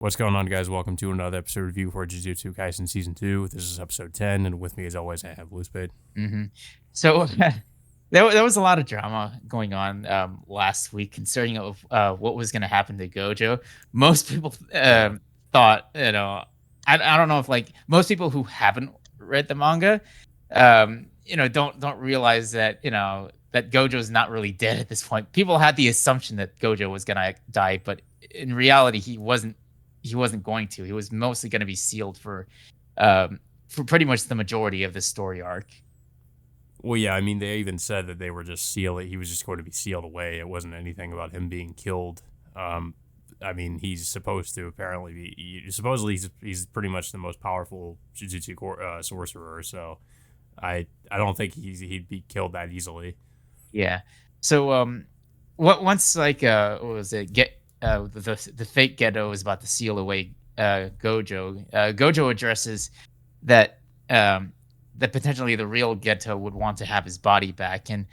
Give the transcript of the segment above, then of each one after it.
What's going on, guys? Welcome to another episode review for Jujutsu Kaisen Season 2. This is episode 10, and with me, as always, I have Blue Spade. hmm So there was a lot of drama going on last week concerning of what was going to happen to Gojo. Most people Yeah. thought, I don't know if like most people who haven't read the manga, don't realize that that Gojo's not really dead at this point. People had the assumption that Gojo was going to die, but in reality, he wasn't. He wasn't going to. He was mostly going to be sealed for pretty much the majority of the story arc. Well, yeah, I mean, they even said that they were just sealed. He was just going to be sealed away. It wasn't anything about him being killed. Um, I mean, he's supposed to apparently be. Supposedly, he's pretty much the most powerful sorcerer. So, I don't think he'd be killed that easily. Yeah. So what once like what was it? The fake ghetto is about to seal away Gojo. Gojo addresses that that potentially the real ghetto would want to have his body back, and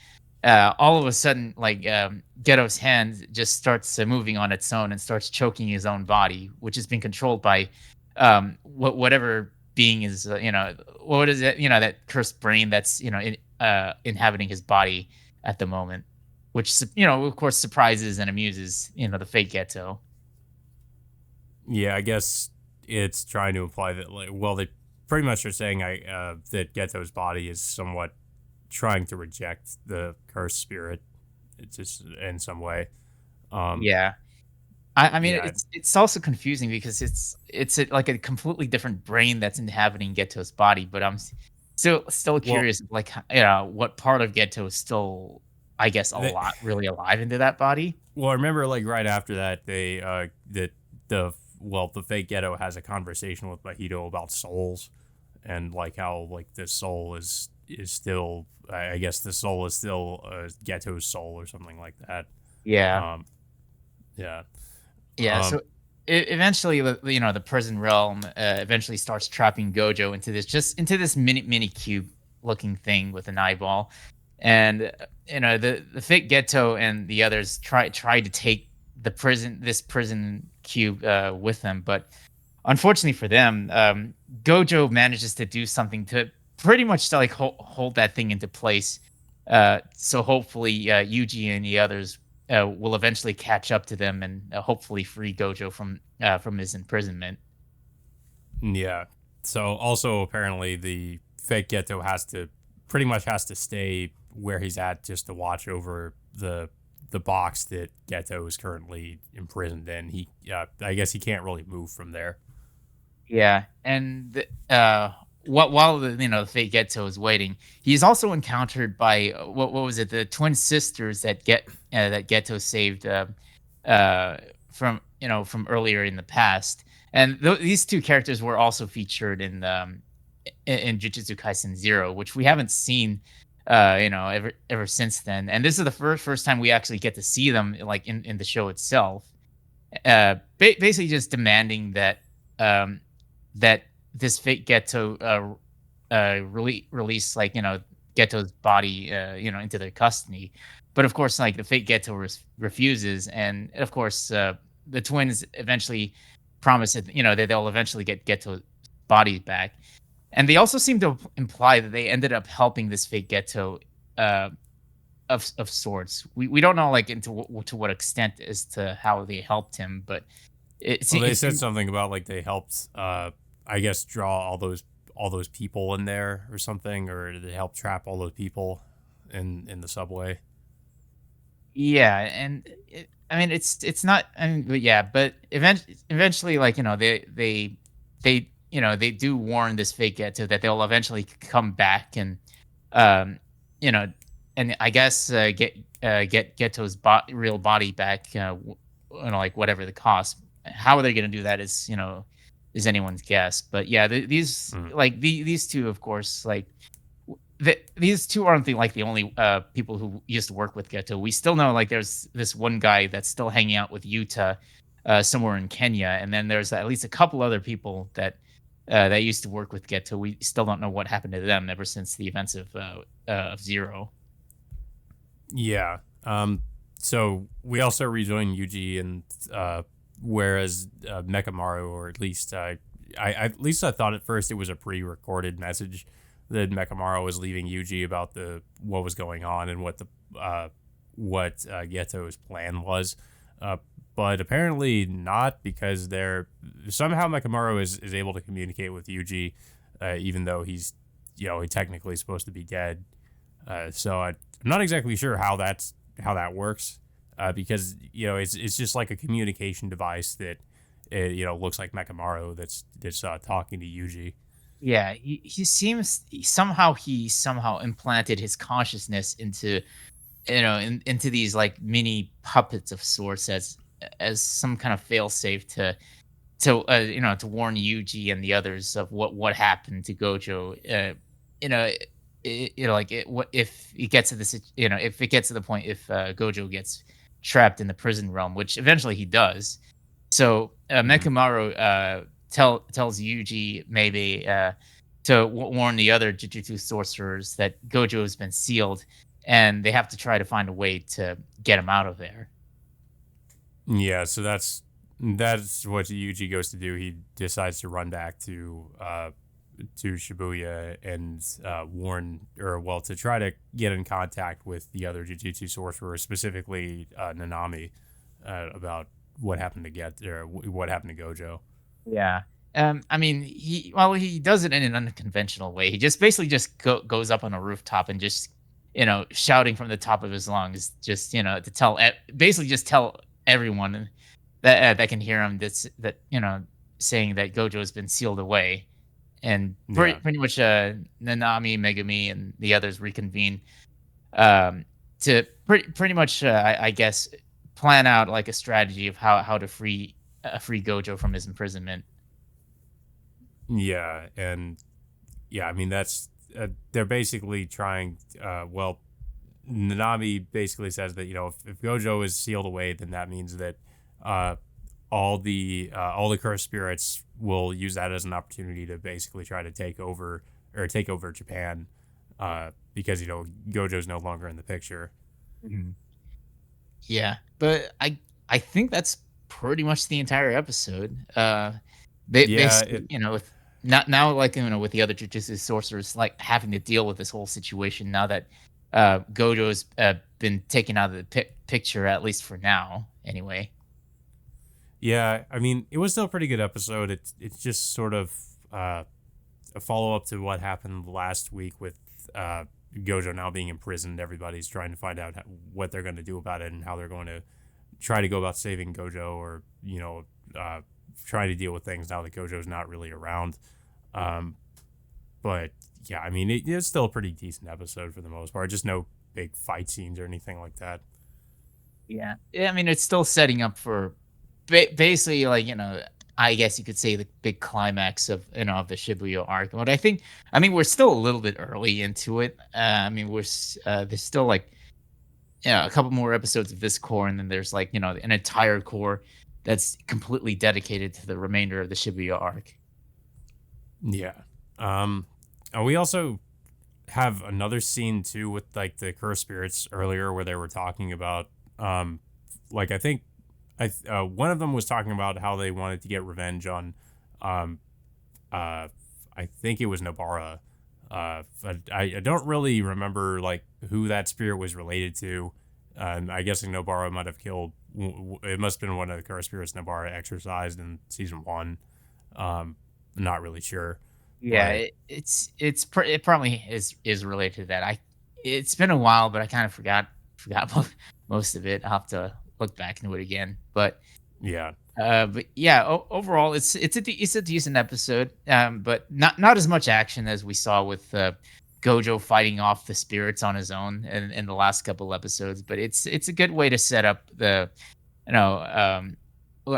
all of a sudden Ghetto's hand just starts moving on its own and starts choking his own body, which has been controlled by whatever being is what is it, that cursed brain that's inhabiting his body at the moment, which of course surprises and amuses the fake ghetto. Yeah, I guess it's trying to imply that, like, well, they pretty much are saying that Geto's body is somewhat trying to reject the cursed spirit. It's just in some way. Um, Yeah, I mean yeah, it's also confusing because like a completely different brain that's inhabiting Ghetto's body, but I'm still well, curious, like what part of Ghetto is still, I guess, a they, lot really alive into that body. well, I remember, like, right after that, they that the fake Geto has a conversation with Mahito about souls, and like how, like, this soul is still, I guess the soul is still Geto's soul or something like that. Yeah. Um, yeah. Yeah, Um, so eventually, the prison realm eventually starts trapping Gojo into this mini cube looking thing with an eyeball, and the fake Geto and the others try to take this prison cube with them, but unfortunately for them, Gojo manages to do something to pretty much to like hold that thing into place. So hopefully, Yuji and the others will eventually catch up to them and hopefully free Gojo from his imprisonment. Yeah. So also apparently the fake Geto has to stay where he's at just to watch over the box that Geto is currently imprisoned in. I guess he can't really move from there. Yeah, and while the fake Geto is waiting, he's also encountered by what was it, the twin sisters that Geto saved uh, from earlier in the past, and these two characters were also featured in Jujutsu Kaisen Zero, which we haven't seen ever since then, and this is the first time we actually get to see them like in the show itself, basically just demanding um that this fake Ghetto release Ghetto's body into their custody, but of course like the fake Ghetto refuses, and of course the twins eventually promise that they'll eventually get Ghetto's body back, and they also seem to imply that they ended up helping this fake Ghetto uh, of sorts. We don't know like to what extent as to how they helped him, but Well, they it said seems. something about, like, they helped I guess draw all those people in there or something, or they helped trap all those people in the subway. Yeah, and I mean, it's not. I mean, but yeah, but eventually, like they do warn this fake Ghetto that they'll eventually come back and um you know and I guess get Ghetto's real body back. Like whatever the cost. How are they going to do that is anyone's guess. But yeah, Mm. these two, of course, like these two aren't the only people who used to work with Geto. We still know like there's this one guy that's still hanging out with Yuta somewhere in Kenya, and then there's at least a couple other people that used to work with Geto. We still don't know what happened to them ever since the events of Zero. Yeah. So we also rejoin Yuji and whereas Mekamaru, or at least I thought at first it was a pre-recorded message that Mekamaru was leaving Yuji about the what was going on and what Geto's plan was. Uh, but apparently not, because they're somehow Mekamaru is able to communicate with Yuji, even though he's he technically supposed to be dead. I'm not exactly sure how that works, because it's just like a communication device that looks like Mekamaru that's talking to Yuji. Yeah, he seems he somehow implanted his consciousness into into these like mini puppets of sorts as some kind of failsafe to warn Yuji and the others of what happened to Gojo. You know, like what if it gets to if it gets to the point if Gojo gets trapped in the prison realm, which eventually he does. So Mhm. Mekamaru tells Yuji maybe to warn the other Jujutsu sorcerers that Gojo has been sealed, and they have to try to find a way to get him out of there. Yeah, so that's what Yuji goes to do. He decides to run back to Shibuya and warn, or well, to try to get in contact with the other Jujutsu sorcerers, specifically Nanami, about what happened to what happened to Gojo. Yeah. I mean, he does it in an unconventional way. He just basically just goes up on a rooftop and just, shouting from the top of his lungs, just to basically just tell everyone that can hear him that saying that Gojo has been sealed away, and Yeah, pretty much Nanami, Megumi, and the others reconvene um, to pretty much I guess plan out like a strategy of how to free Gojo from his imprisonment. yeah, and yeah. I mean, that's they're basically trying. Well, Nanami basically says that if Gojo is sealed away, then that means that uh, all the cursed spirits will use that as an opportunity to basically try to take over Japan, because Gojo's no longer in the picture. Mhm. Yeah, but I think that's pretty much the entire episode. Yeah, Basically, with not now, like with the other Jujutsu sorcerers, like having to deal with this whole situation now that Gojo's been taken out of the picture, at least for now, anyway. yeah. I mean, it was still a pretty good episode. It's just sort of a follow up to what happened last week with Gojo now being imprisoned. Everybody's trying to find out what they're going to do about it and how they're going to try to go about saving Gojo, or try to deal with things now that Gojo's not really around. Um, but yeah, I mean, it's still a pretty decent episode for the most part. Just no big fight scenes or anything like that. Yeah, I mean, it's still setting up for basically, like, I guess you could say the big climax of the Shibuya arc. But I mean, we're still a little bit early into it. I mean, there's still like, a couple more episodes of this core, and then there's like, an entire core that's completely dedicated to the remainder of the Shibuya arc. Yeah. Um, and we also have another scene too with like the cursed spirits earlier, where they were talking about like I think one of them was talking about how they wanted to get revenge on um uh I think it was Nobara. But I don't really remember like who that spirit was related to. I guess Nobara might have killed. It must have been one of the cursed spirits Nobara exorcised in season one. Um, not really sure, Yeah, but it probably is related to that. It's been a while, but I kind of forgot most of it. I'll have to look back into it again. yeah, But yeah, overall, it's a decent episode. But not as much action as we saw with Gojo fighting off the spirits on his own in the last couple episodes. But it's a good way to set up the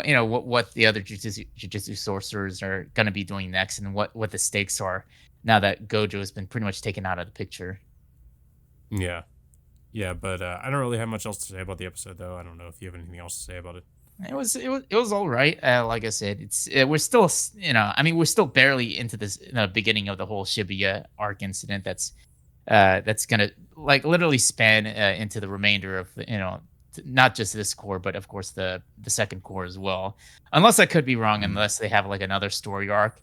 you know what the other jujutsu sorcerers are going to be doing next, and what the stakes are now that Gojo has been pretty much taken out of the picture. yeah, yeah. But I don't really have much else to say about the episode, though. I don't know if you have anything else to say about it. It was all right. Like I said, we're still I mean, we're still barely into this beginning of the whole Shibuya arc incident. That's gonna like literally span into the remainder of not just this core, but of course the second core as well. Unless I could be wrong, Mm. unless they have like another story arc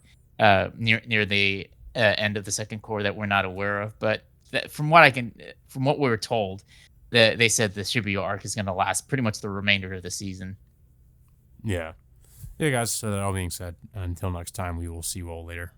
near the end of the second core that we're not aware of. But from what we were told, they said the Shibuya arc is going to last pretty much the remainder of the season. Yeah. Yeah, guys. So that all being said, until next time, we will see you all later.